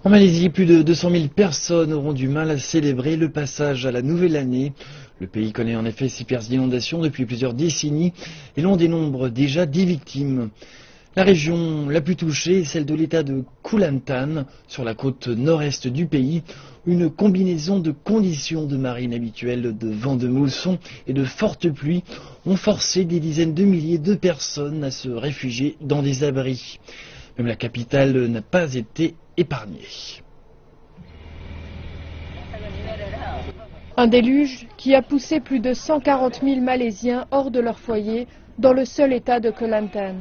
En Malaisie, plus de 200 000 personnes auront du mal à célébrer le passage à la nouvelle année. Le pays connaît en effet ses pires inondations depuis plusieurs décennies et l'on dénombre déjà 10 victimes. La région la plus touchée est celle de l'état de Kulantan, sur la côte nord-est du pays. Une combinaison de conditions de marée inhabituelles, de vents de mousson et de fortes pluies ont forcé des dizaines de milliers de personnes à se réfugier dans des abris. Même la capitale n'a pas été épargnée. Un déluge qui a poussé plus de 140 000 Malaisiens hors de leur foyer dans le seul état de Kelantan.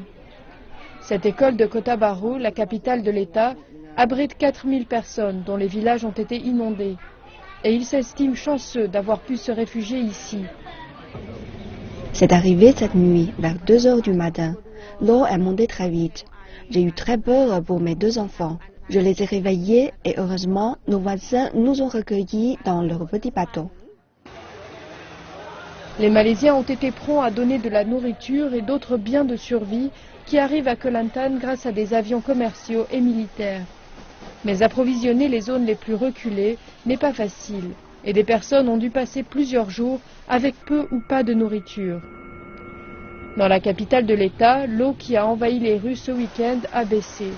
Cette école de Kota Bharu, la capitale de l'état, abrite 4 000 personnes dont les villages ont été inondés. Et ils s'estiment chanceux d'avoir pu se réfugier ici. C'est arrivé cette nuit, vers 2 heures du matin. L'eau est montée très vite. J'ai eu très peur pour mes 2 enfants. Je les ai réveillés et heureusement, nos voisins nous ont recueillis dans leur petit bateau. Les Malaisiens ont été prompts à donner de la nourriture et d'autres biens de survie qui arrivent à Kelantan grâce à des avions commerciaux et militaires. Mais approvisionner les zones les plus reculées n'est pas facile et des personnes ont dû passer plusieurs jours avec peu ou pas de nourriture. Dans la capitale de l'État, l'eau qui a envahi les rues ce week-end a baissé.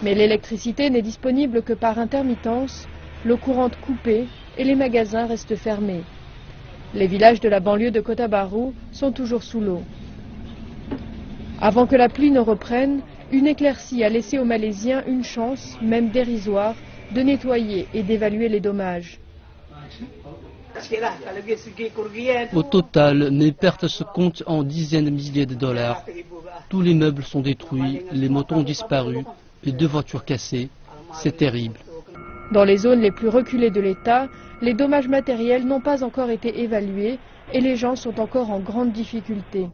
Mais l'électricité n'est disponible que par intermittence, l'eau courante coupée et les magasins restent fermés. Les villages de la banlieue de Kota Bharu sont toujours sous l'eau. Avant que la pluie ne reprenne, une éclaircie a laissé aux Malaisiens une chance, même dérisoire, de nettoyer et d'évaluer les dommages. Au total, mes pertes se comptent en dizaines de milliers de dollars. Tous les meubles sont détruits, les motos ont disparu et 2 voitures cassées. C'est terrible. Dans les zones les plus reculées de l'État, les dommages matériels n'ont pas encore été évalués et les gens sont encore en grande difficulté.